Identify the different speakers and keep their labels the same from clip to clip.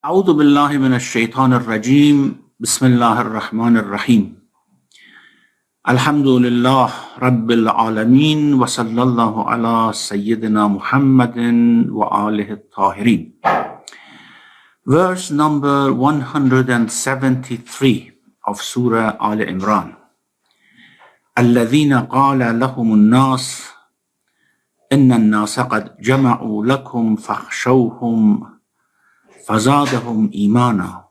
Speaker 1: أعوذ بالله من الشيطان الرجيم بسم الله الرحمن الرحيم الحمد لله رب العالمين وصلى الله على سيدنا محمد وآله الطاهرين. Verse number 173 of Surah Al Imran. الذين قال لهم الناس إن الناس قد جمعوا لكم فاخشوهم فزادهم إيمانا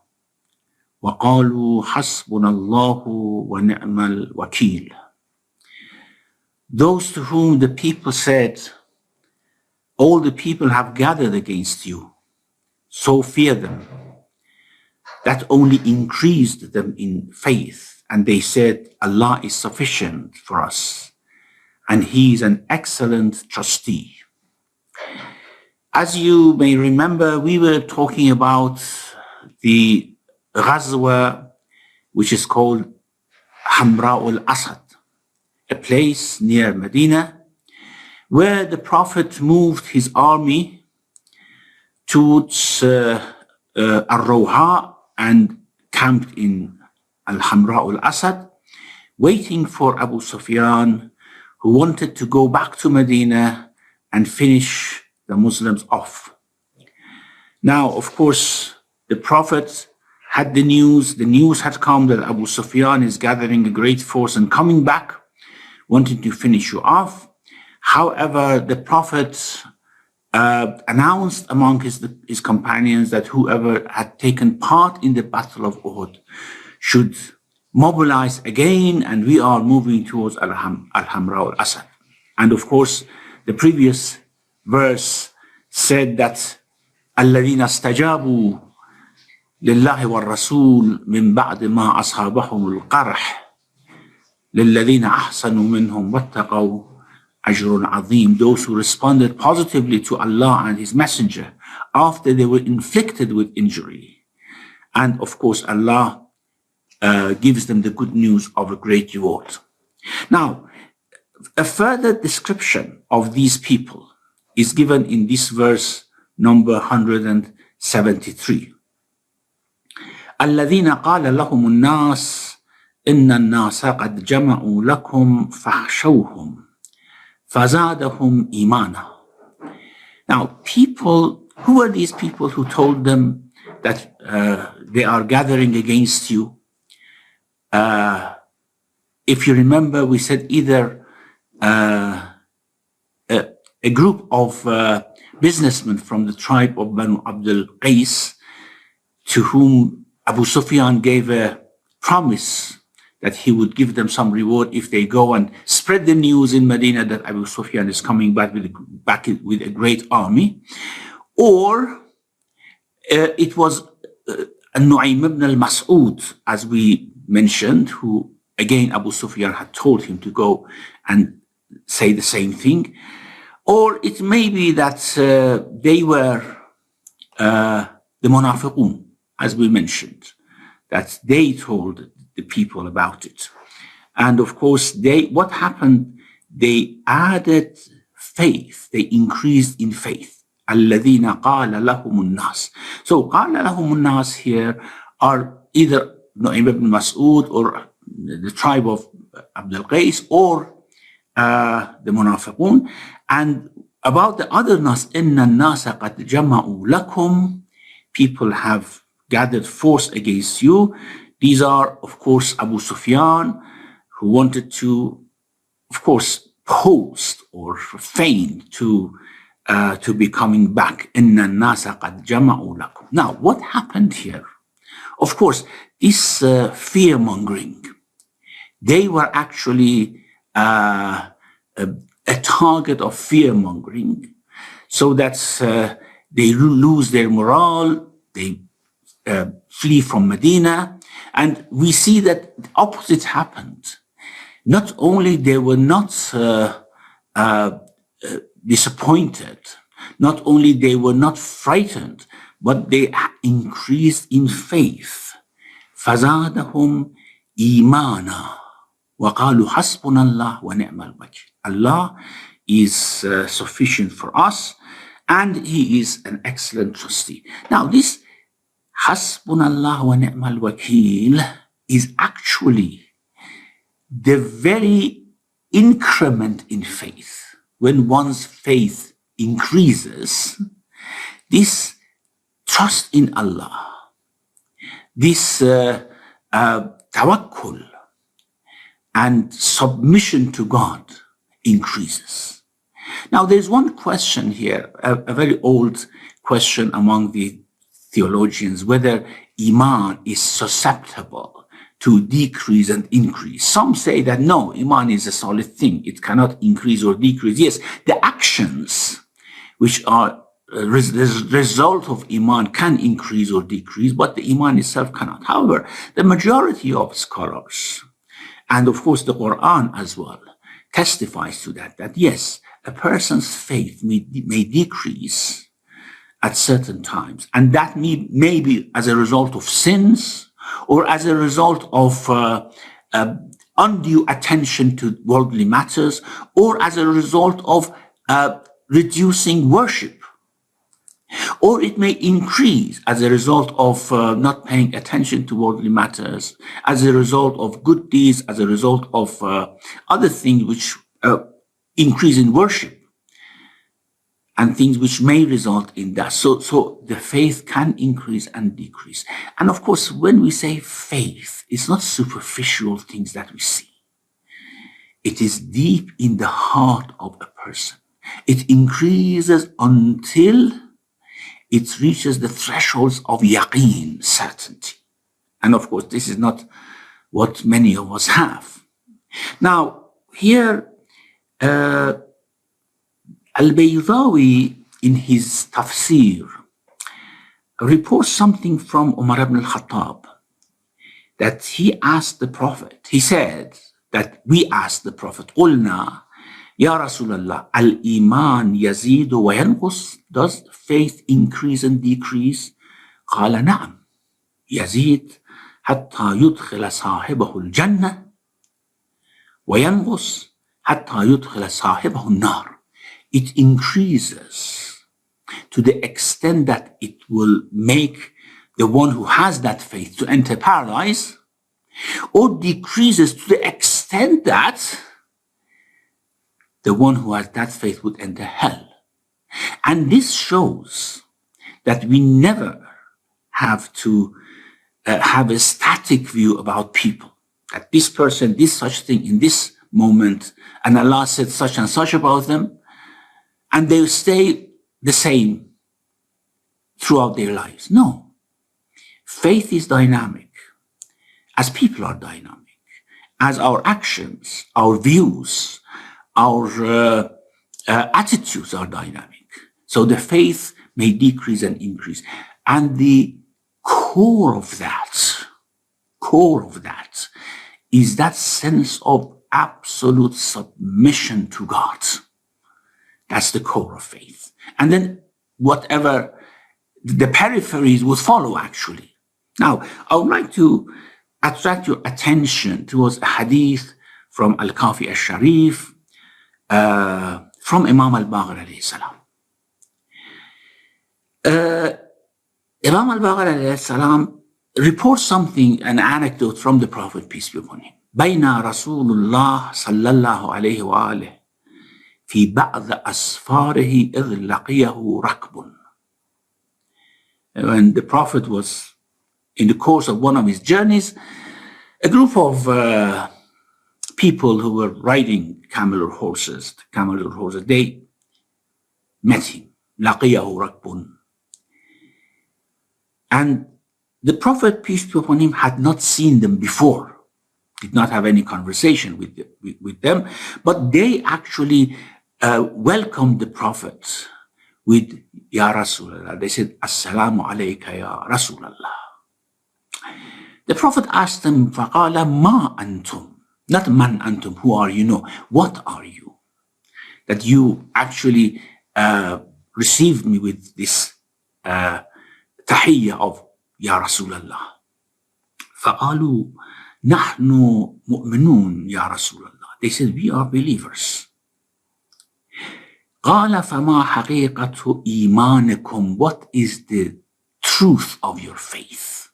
Speaker 1: وقالوا حسبنا الله ونعم الوكيل. Those to whom the people said, all the people have gathered against you, so fear them. That only increased them in faith, and they said, Allah is sufficient for us, and He is an excellent trustee. As you may remember, we were talking about the Ghazwa, which is called Hamra al-Asad, a place near Medina, where the Prophet moved his army towards Al-Rawha and camped in Al-Hamra al-Asad, waiting for Abu Sufyan, who wanted to go back to Medina and finish the Muslims off. Now, of course, the Prophet had the news had come that Abu Sufyan is gathering a great force and coming back, wanting to finish you off. However, the Prophet announced among his companions that whoever had taken part in the Battle of Uhud should mobilize again, and we are moving towards Al-Hamra al-Asad. And of course, the previous verse said that الذين استجابوا لله والرسول من بعد ما أصابهم القرح للذين أحسنوا منهم واتقوا أجر عظيم. Those who responded positively to Allah and His Messenger after they were inflicted with injury. And of course, Allah gives them the good news of a great reward. Now, a further description of these people is given in this verse number 173. الذين قال لهم الناس إن الناس قد جمعوا لكم فاخشوهم فزادهم إيمانا. Now, people, who are these people who told them that they are gathering against you? If you remember, we said either a group of businessmen from the tribe of Banu Abdul Qais, to whom Abu Sufyan gave a promise that he would give them some reward if they go and spread the news in Medina that Abu Sufyan is coming back with a great army. Or it was Nu'aym ibn al-Mas'ud, as we mentioned, who again Abu Sufyan had told him to go and say the same thing. Or it may be that they were the Munafiqun, as we mentioned, that they told the people about it. And of course, what happened? They added faith, they increased in faith. الَّذِينَ قَالَ لَهُمُ النَّاسِ. So قَالَ لَهُمُ النَّاسِ here are either Nu'aym ibn Mas'ud or the tribe of Abdul Qais or the Munafiqun. And about the other nas, إِنَّ النَّاسَ قَدْ جَمَعُوا لَكُمْ, people have gathered force against you. These are, of course, Abu Sufyan, who wanted to, of course, post or feign to be coming back. إِنَّ النَّاسَ قَدْ جَمَعُوا لَكُمْ. Now, what happened here? Of course, this fear-mongering, they were actually a target of fear-mongering, so that they lose their morale, they flee from Medina. And we see that the opposite happened. Not only they were not disappointed, not only they were not frightened, but they increased in faith. فَزَادَهُمْ إِيمَانًا وَقَالُوا حَسْبُنَا اللَّهُ وَنِعْمَ الْوَكِيلُ. Allah is sufficient for us, and He is an excellent trustee. Now, this Hasbunallah wa ni'mal wakil is actually the very increment in faith. When one's faith increases, this trust in Allah, this tawakkul and submission to God increases. Now, there's one question here, a very old question among the theologians, whether Iman is susceptible to decrease and increase. Some say that no, Iman is a solid thing. It cannot increase or decrease. Yes, the actions which are the result of Iman can increase or decrease, but the Iman itself cannot. However, the majority of scholars, and of course the Quran as well, testifies to that yes, a person's faith may decrease at certain times, and that may be as a result of sins or as a result of undue attention to worldly matters, or as a result of reducing worship. Or it may increase as a result of not paying attention to worldly matters, as a result of good deeds, as a result of other things which increase in worship, and things which may result in that. So the faith can increase and decrease. And of course, when we say faith, it's not superficial things that we see. It is deep in the heart of a person. It increases until it reaches the thresholds of yaqeen, certainty. And of course, this is not what many of us have. Now, here, Al-Baydawi, in his Tafsir, reports something from Umar ibn al-Khattab, that he asked the Prophet, he said that we asked the Prophet, قُلْنَا Ya Rasulallah, al-Iman yazidu wa yanqus, does faith increase and decrease? قال نعم يزيد حتى يدخل صاحبه الجنة وينقص حتى يدخل صاحبه النار. It increases to the extent that it will make the one who has that faith to enter paradise, or decreases to the extent that the one who has that faith would enter hell. And this shows that we never have to have a static view about people, that this person did such thing in this moment, and Allah said such and such about them, and they'll stay the same throughout their lives. No. Faith is dynamic, as people are dynamic, as our actions, our views, our attitudes are dynamic. So the faith may decrease and increase. And the core of that is that sense of absolute submission to God. That's the core of faith. And then whatever the peripheries would follow, actually. Now, I would like to attract your attention towards a hadith from Al-Kafi al-Sharif, from Imam al-Baqir alayhi salam. Imam al-Baqir alayhi salam reports something, an anecdote from the Prophet, peace be upon him. بين رسول الله صلى الله عليه وآله في بعض أسفاره إذ لقيه ركب. When the Prophet was in the course of one of his journeys, a group of people who were riding camel or horses, they met him. لقيه ركب. And the Prophet, peace be upon him, had not seen them before, did not have any conversation with them, but they actually welcomed the Prophet with Ya Rasulallah. They said, Assalamu alayka ya Rasulallah. The Prophet asked them, فَقَالَ مَا أَنْتُمْ, not man antum, who are you? No, what are you? That you actually received me with this tahiyya of Ya Rasulallah. فَقَالُوا نَحْنُ مُؤْمِنُونَ Ya Rasulallah. They said, we are believers. قَالَ فَمَا حَقِيقَةُ إِيمَانِكُمْ, what is the truth of your faith.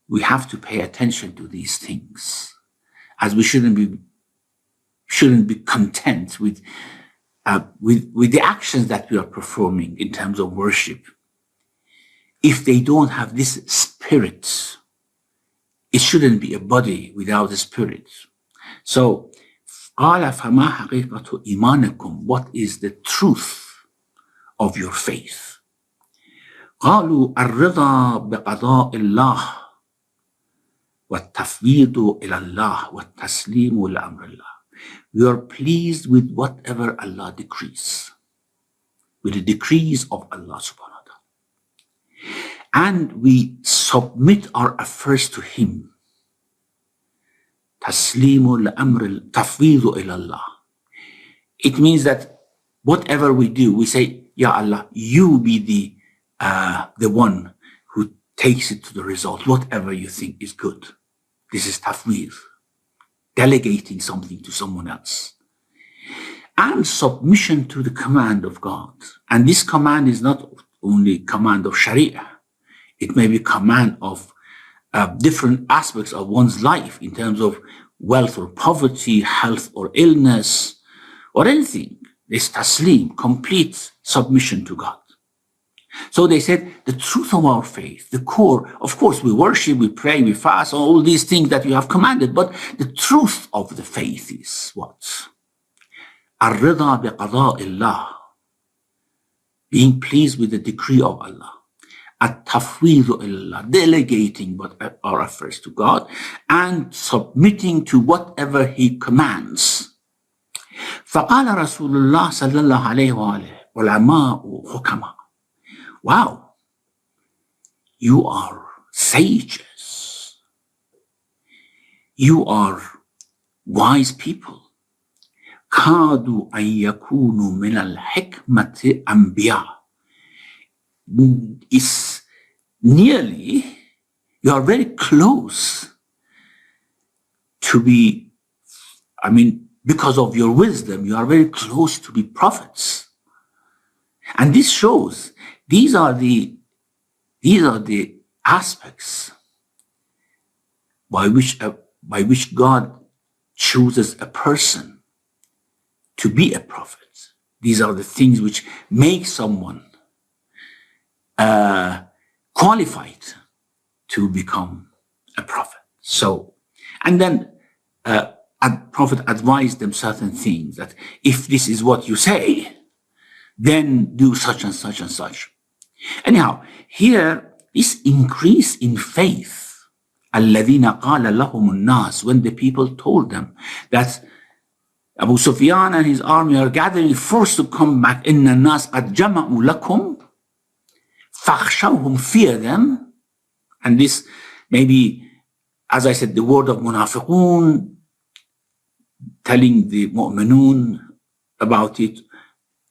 Speaker 1: We have to pay attention to these things, as we shouldn't be content with the actions that we are performing in terms of worship. If they don't have this spirit, it shouldn't be a body without a spirit. So, قال فما حقيقة إيمانكم? What is the truth of your faith? قالوا الرضا بقضاء الله والتفويض إلى الله والتسليم لأمر الله. We are pleased with whatever Allah decrees, with the decrees of Allah subhanahu wa ta'ala. And we submit our affairs to Him. تسليم الأمر تفويض إلى الله. It means that whatever we do, we say, Ya Allah, you be the one who takes it to the result, whatever you think is good. This is tafweed, delegating something to someone else. And submission to the command of God. And this command is not only command of Sharia. It may be command of different aspects of one's life in terms of wealth or poverty, health or illness, or anything. This taslim, complete submission to God. So they said the truth of our faith, the core, of course we worship, we pray, we fast, all these things that you have commanded, but the truth of the faith is what? Ar-rida biqada illah, being pleased with the decree of Allah. At-tafweed ilallah, delegating our affairs to God and submitting to whatever He commands. فقال رسول الله صلى الله عليه وآله علماء حكماء. Wow, you are sages. You are wise people. كادوا أن يكونوا من الحكمة أنبياء. It's nearly, you are very close to be, because of your wisdom, you are very close to be prophets. And this shows, these are the aspects by which God chooses a person to be a prophet. These are the things which make someone qualified to become a prophet. So, and then a prophet advised them certain things, that if this is what you say, then do such and such and such. Anyhow, here, this increase in faith, الَّذِينَ قَالَ لَهُمُ النَّاسِ, when the people told them that Abu Sufyan and his army are gathering force to come back, إِنَّ النَّاسَ قَدْ جَمَعُوا لَكُمْ فَاخْشَوْهُمْ, fear them. And this maybe, as I said, the word of munafiqun, telling the mu'minun about it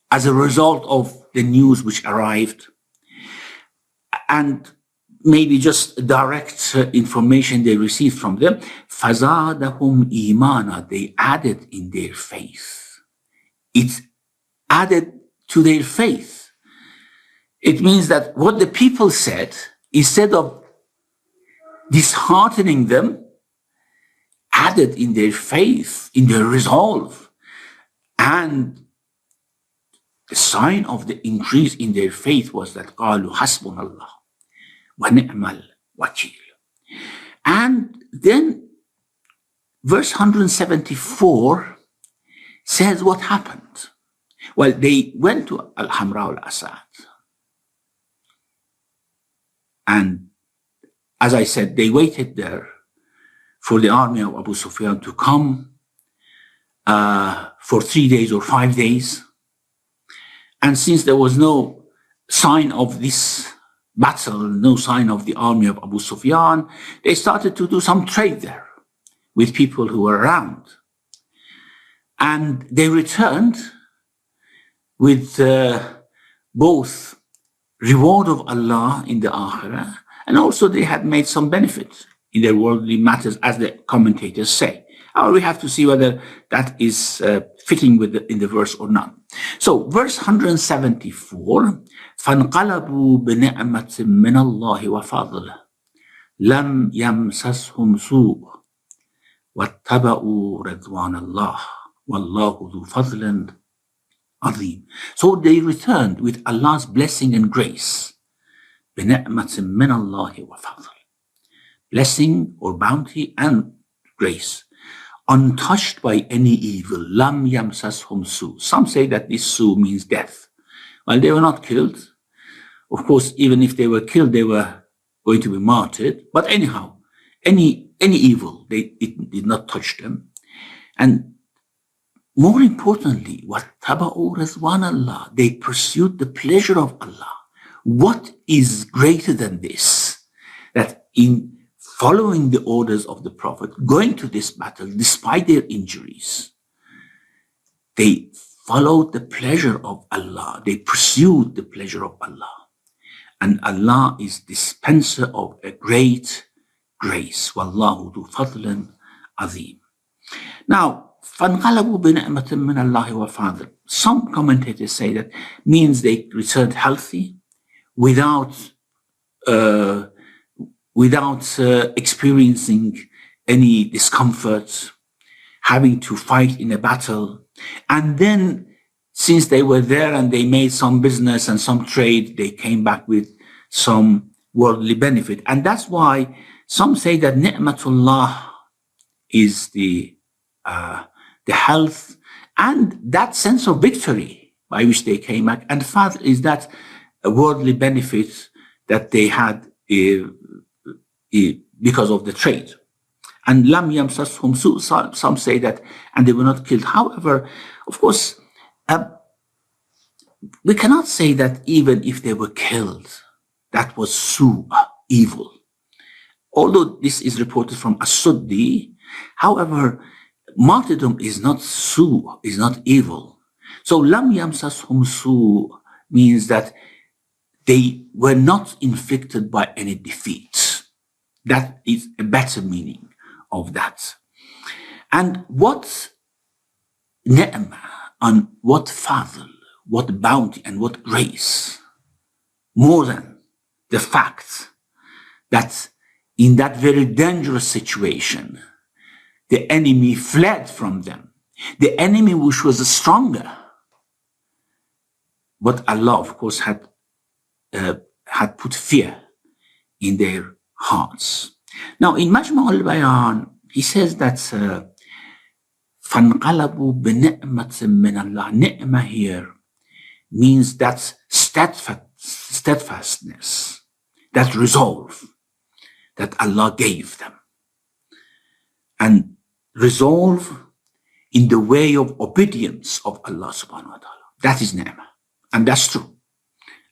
Speaker 1: as a result of the news which arrived, and maybe just direct information they received from them. فَزَادَهُمْ إِيمَانًا, they added in their faith. It added to their faith. It means that what the people said, instead of disheartening them, added in their faith, in their resolve. And the sign of the increase in their faith was that قَالُوا حَسْبُنَ اللَّهُ وَنِعْمَ الْوَكِيلُ. And then verse 174 says what happened. Well, they went to Al-Hamra al-Asad. And as I said, they waited there for the army of Abu Sufyan to come for 3 days or 5 days. And since there was no sign of this battle, no sign of the army of Abu Sufyan, they started to do some trade there with people who were around. And they returned with both reward of Allah in the Akhirah, and also they had made some benefit in their worldly matters, as the commentators say. However, we have to see whether that is fitting with in the verse or not. So, verse 174, فَانْقَلَبُوا بِنِعْمَةٍ مِّنَ اللَّهِ وَفَضْلٍ لَمْ يَمْسَسْهُمْ سُوءٌ وَاتَّبَعُوا رِضْوَانَ اللَّهِ وَاللَّهُ ذُو فَضْلٍ عَظِيمٍ. So they returned with Allah's blessing and grace. بِنِعْمَةٍ مِّنَ اللَّهِ وَفَضْلٍ. Blessing or bounty and grace, untouched by any evil. Lam yamsashum su. Some say that this su means death. Well, they were not killed. Of course, even if they were killed, they were going to be martyred. But anyhow, any evil, it did not touch them. And more importantly, وَاتَّبَعُوا رِضْوَانَ اللَّهِ. They pursued the pleasure of Allah. What is greater than this? That in following the orders of the Prophet, going to this battle despite their injuries, they followed the pleasure of Allah. They pursued the pleasure of Allah. And Allah is dispenser of a great grace. Wallahu du fadlin azim. Now, فَانْقَلَبُوا بِنِعْمَةٍ مِّنَ اللَّهِ وَفَضْلٍ. Some commentators say that means they returned healthy without experiencing any discomfort, having to fight in a battle. And then, since they were there and they made some business and some trade, they came back with some worldly benefit. And that's why some say that ni'matullah is the health and that sense of victory by which they came back. And fadl is that worldly benefit that they had because of the trade. And lam yamsashum su, some say that, and they were not killed. However, of course, we cannot say that even if they were killed, that was su, evil. Although this is reported from As-Suddi, however, martyrdom is not su, is not evil. So lam yamsashum su means that they were not inflicted by any defeat. That is a better meaning of that. And what ni'mah and what fadl, what bounty and what grace, more than the fact that in that very dangerous situation, the enemy fled from them. The enemy which was stronger. But Allah, of course, had put fear in their hearts. Now, in Majmu' al-Bayan, he says that فَانْقَلَبُوا بِنِعْمَةٍ مِّنَ اللَّهِ. Ni'mah here means that steadfastness, that resolve that Allah gave them. And resolve in the way of obedience of Allah subhanahu wa ta'ala. That is ni'mah. And that's true.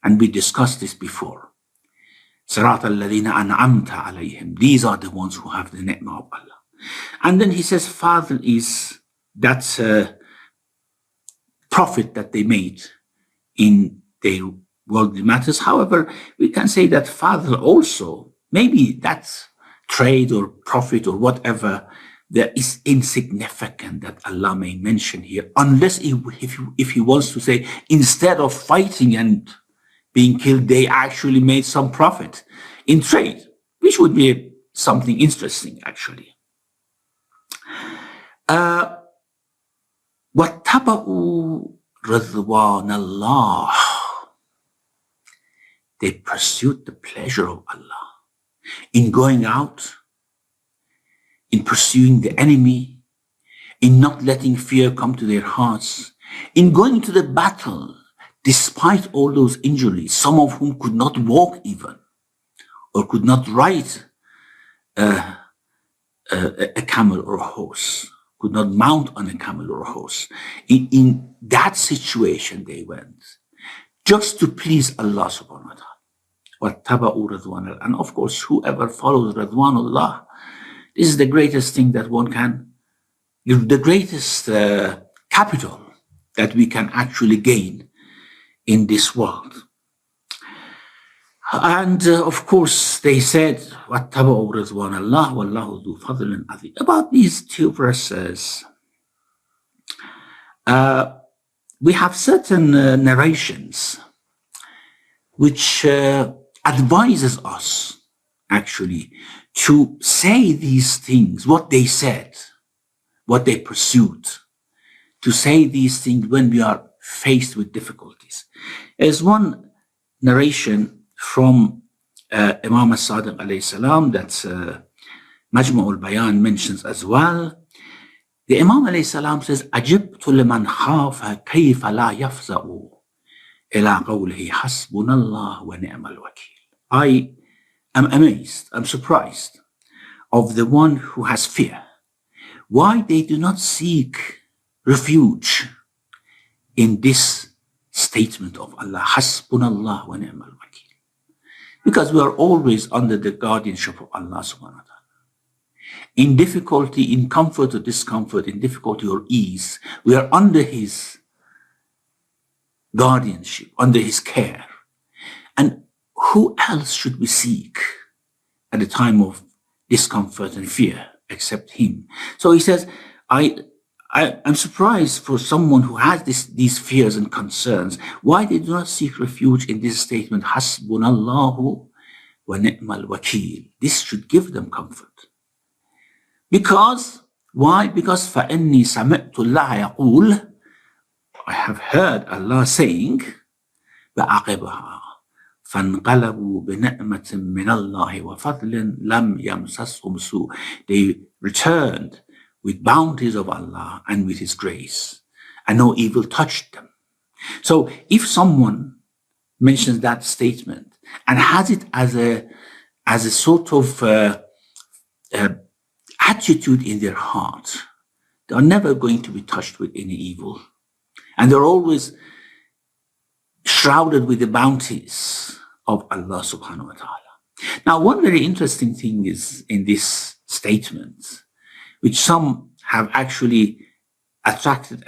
Speaker 1: And we discussed this before. صراط الذين أنعمت عليهم. These are the ones who have the ni'mah of Allah. And then he says, fadl is that profit that they made in their worldly matters. However, we can say that fadl also, maybe that's trade or profit or whatever, that is insignificant that Allah may mention here, unless if he wants to say, instead of fighting and being killed, they actually made some profit in trade, which would be something interesting, actually. وَاتَّبَعُوا رِضْوَانَ اللَّهِ. They pursued the pleasure of Allah in going out, in pursuing the enemy, in not letting fear come to their hearts, in going to the battle, despite all those injuries, some of whom could not walk even, or could not ride a camel or a horse, could not mount on a camel or a horse. In that situation they went, just to please Allah subhanahu wa ta'ala. And of course, whoever follows Ridwanullah, this is the greatest thing that one can, the greatest capital that we can actually gain in this world. And of course, they said, وَاتَّبَعُوا رِضْوَانَ اللَّهِ وَاللَّهُ ذُو فَضْلٍ عَظِيمٍ. About these two verses, we have certain narrations which advises us, actually, to say these things, what they said, what they pursued, to say these things when we are faced with difficulties. There's one narration from Imam al-Sadiq alayhi salam that Majmu' al-Bayan mentions as well. The Imam alayhi salam says, أَجِبْتُ لِمَنْ خَافَ كَيْفَ لَا يَفْزَأُ إِلَىٰ قَوْلِهِ حَسْبُنَا اللَّهُ وَنِعْمَ الْوَكِيلُ. I am amazed, I'm surprised of the one who has fear, why they do not seek refuge in this statement of Allah, Hasbunallah wa ni'mal wakil. Because we are always under the guardianship of Allah subhanahu wa ta'ala. In difficulty, in comfort or discomfort, in difficulty or ease, we are under His guardianship, under His care. And who else should we seek at the time of discomfort and fear except Him? So he says, I'm surprised for someone who has these fears and concerns, why they do not seek refuge in this statement, Hasbunallahu wa ni'mal wakil. This should give them comfort. Because, why? Because فَإِنِّي سَمِعْتُ اللَّهَ يَقُولُ, I have heard Allah saying, بَعَقِبَهَا فَانْقَلَبُوا بِنِعْمَةٍ مِّنَ اللَّهِ وَفَضْلٍ لَمْ يَمْسَسْهُمْ سُوءٌ. They returned with bounties of Allah and with His grace, and no evil touched them. So if someone mentions that statement and has it as a sort of attitude in their heart, they are never going to be touched with any evil. And they're always shrouded with the bounties of Allah subhanahu wa ta'ala. Now, one very interesting thing is in this statement, which some have actually attracted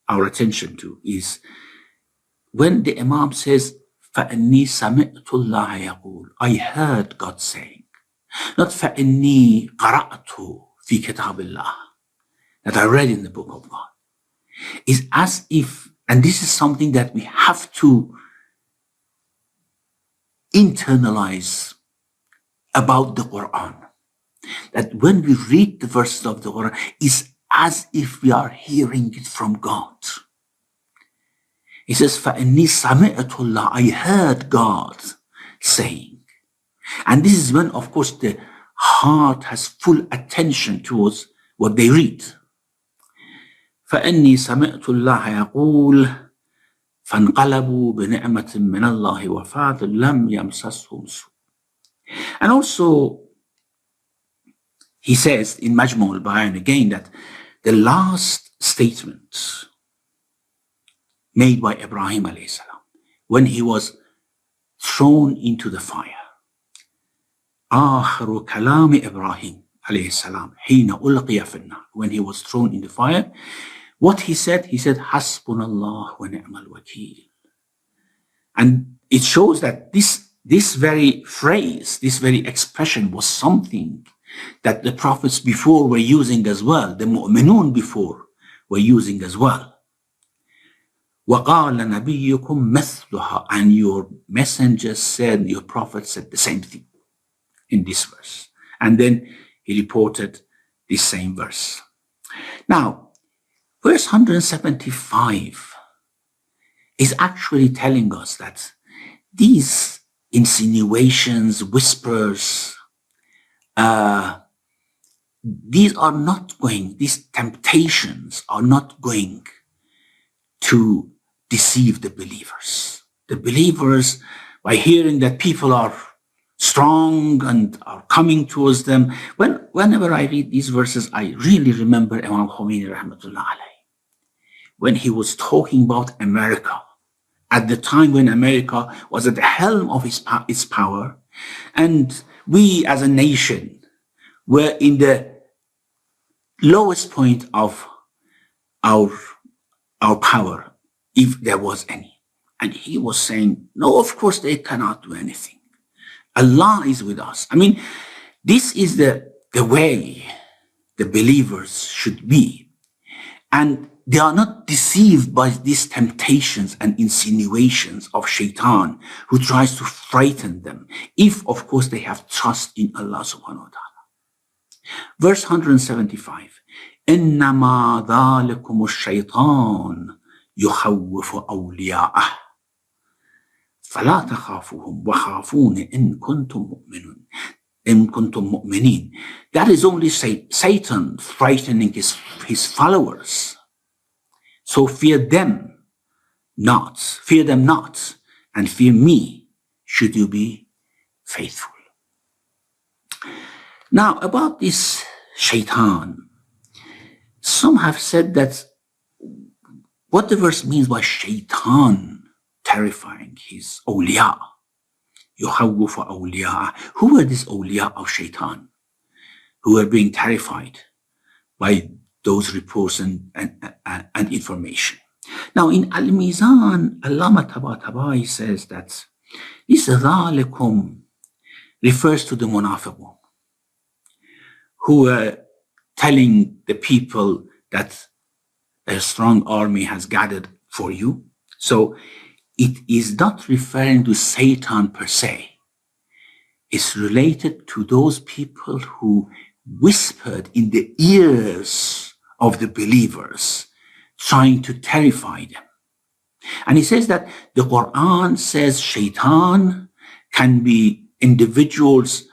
Speaker 1: our attention to, is when the Imam says, فَإِنِّي سَمِعْتُ اللَّهَ يَقُولُ, I heard God saying, not فَإِنِّي قَرَأْتُ فِي كِتَابِ اللَّهِ, that I read in the book of God. Is as if, and this is something that we have to internalize about the Quran, that when we read the verses of the Quran, it's as if we are hearing it from God. He says, فَإِنِّي سَمِعْتُ اللَّهَ, I heard God saying. And this is when, of course, the heart has full attention towards what they read. فَإِنِّي سَمِعْتُ اللَّهَ يَقُولُ فَانْقَلَبُوا بِنِعْمَةٍ مِّنَ اللَّهِ وَفَضْلٍ لَمْ يَمْسَسْهُمْ سُوءٌ. And also, he says in Majmu' al-Bayan again that the last statement made by Ibrahim alayhi salam, when he was thrown into the fire, آخر كلام إبراهيم عليه السلام حين ألقي في النار, when he was thrown in the fire, what he said, Hasbunallah wa ni'mal wakil. And it shows that this very phrase, this very expression was something that the prophets before were using as well, the mu'minun before were using as well. وَقَالَ نَبِيُّكُمْ مَثْلُهَا, and your messenger said, your prophet said the same thing in this verse. And then he reported this same verse. Now, verse 175 is actually telling us that these insinuations, whispers, these temptations are not going to deceive the believers. The believers, by hearing that people are strong and are coming towards them, whenever I read these verses, I really remember Imam Khomeini rahmatullah alayhi, when he was talking about America, at the time when America was at the helm of its power, and we as a nation were in the lowest point of our power, if there was any. And he was saying, no, of course they cannot do anything. Allah is with us. I mean, this is the way the believers should be. And they are not deceived by these temptations and insinuations of shaitan who tries to frighten them, if, of course, they have trust in Allah subhanahu wa ta'ala. Verse 175, إِنَّمَا ذَلِكُمُ الشَّيْطَانُ يُخَوِّفُ أَوْلِيَاءَهُ فَلَا تَخَافُوهُمْ وَخَافُونِ إِن كُنتُم مُؤْمِنِينَ. That is only Satan frightening his followers. So fear them not, and fear me, should you be faithful. Now, about this shaitan, some have said that what the verse means by shaitan terrifying his awliya, يُخَوِّفُ أَوْلِيَاءَهُ. Who were these awliya of shaitan who were being terrified by those reports and information? Now, in Al-Mizan, Allama Tabatabai says that this ذَلِكُمْ refers to the munafiqun, who were telling the people that a strong army has gathered for you. So it is not referring to Satan per se. It's related to those people who whispered in the ears of the believers, trying to terrify them. And he says that the Quran says shaitan can be individuals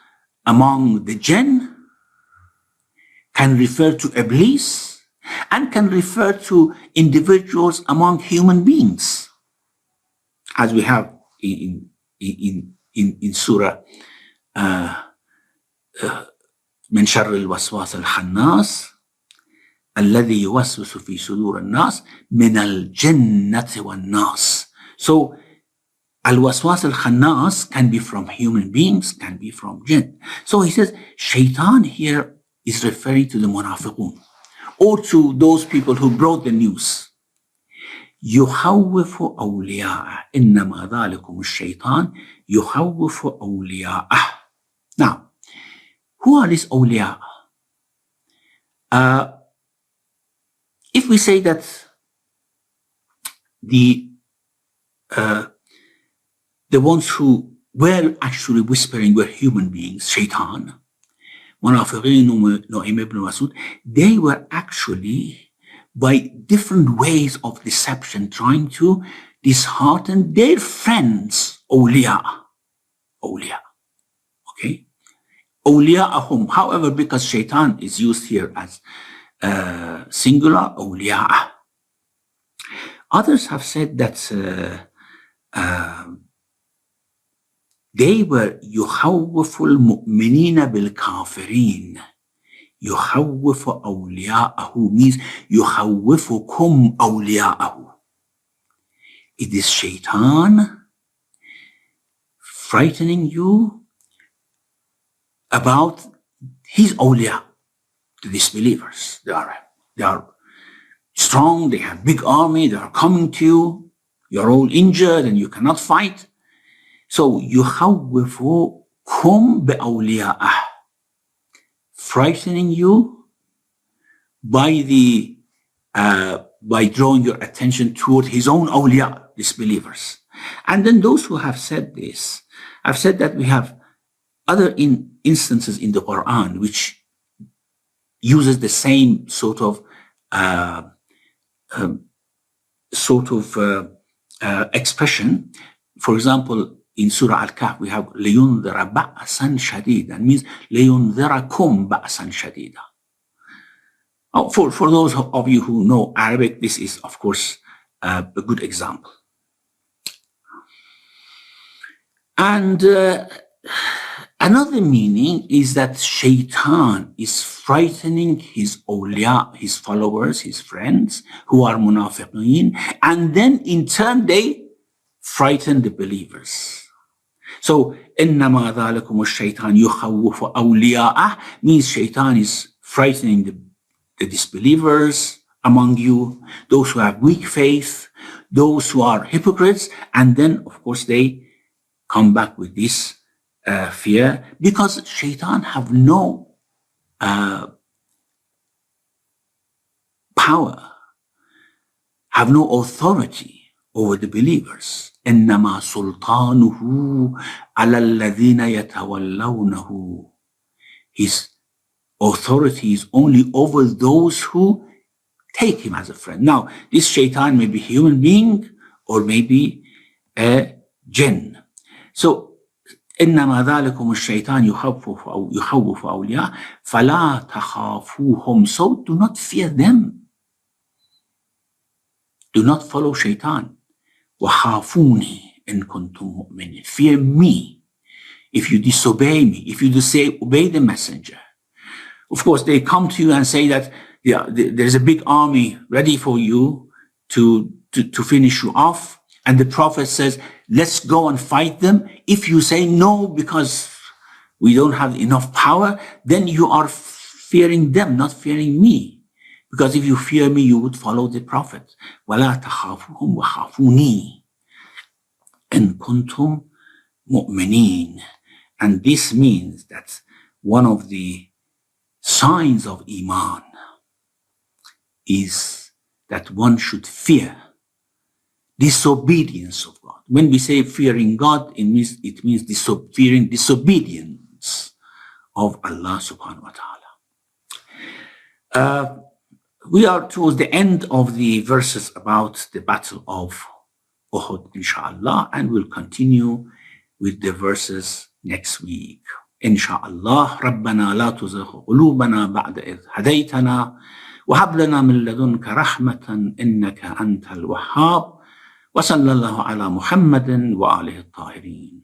Speaker 1: among the jinn, can refer to Iblis, and can refer to individuals among human beings, as we have in Surah من شر الوسواس الخناس الذي يوسوس في صدور الناس من الجنة والناس. So al-waswas al-khannas can be from human beings, can be from jinn. So he says shaitan here is referring to the munafiqun, or to those people who brought the news. يخوف أولياءه إنما ذلكم الشيطان يخوف أولياءه. Now, who are these awliya? If we say that the ones who were actually whispering were human beings, shaitan, Munafiqeen, Nu'aym ibn Masud, they were actually, by different ways of deception, trying to dishearten their friends, awliya. Okay? Awliya'ahum. However, because shaitan is used here as singular, awliya. Others have said that they were يخوف المؤمنين بالكافرين. يخوف أولياءه means يخوفكم أولياءه. It is shaitan frightening you about his awliya, the disbelievers. They are strong, they have big army, they are coming to you, you're all injured and you cannot fight. So يخوفكم بأوليائه, frightening you by drawing your attention toward his own awliya, disbelievers. And then those who have said this have said that we have other instances in the Quran which uses the same sort of expression. For example, in Surah Al-Kahf, we have لِيُنذِرَ بَأْسًا شَدِيدًا, means لِيُنذِرَكُمْ بَأْسًا شَدِيدًا. For those of you who know Arabic, this is, of course, a good example. And another meaning is that shaitan is frightening his awliya, his followers, his friends, who are munafiqeen, and then in turn they frighten the believers. So, إِنَّمَا ذَلِكُمُ الشَّيْطَانُ يُخَوِّفُ أَوْلِيَاءَهُ means shaitan is frightening the disbelievers among you, those who have weak faith, those who are hypocrites, and then, of course, they come back with this fear, because shaitan have no power, have no authority over the believers. إنما سلطانه على الذين يتولونه. His authority is only over those who take him as a friend. Now, this shaitan may be a human being or maybe a jinn. So, إنما ذلكم الشيطان يخوف أولياء فلا تخافوهم. So do not fear them. Do not follow shaitan. وخافوني إن كنتم مؤمنين. Fear me if you disobey me, if you obey the messenger. Of course, they come to you and say that there's a big army ready for you to finish you off. And the Prophet says, let's go and fight them. If you say no, because we don't have enough power, then you are fearing them, not fearing me. Because if you fear me, you would follow the Prophet. وَلَا تَخَافُهُمْ وَخَافُونِي إِن كُنتُمْ مُؤْمِنِينَ. And this means that one of the signs of Iman is that one should fear disobedience of God. When we say fearing God, it means fearing disobedience of Allah subhanahu wa ta'ala. We are towards the end of the verses about the battle of Uhud, inshallah, and we'll continue with the verses next week. Inshallah. ربنا لا تزغ قلوبنا بعد إذ هديتنا وهب لنا من لدنك رحمة إنك أنت الوهاب وصلى الله على محمد وآله الطاهرين.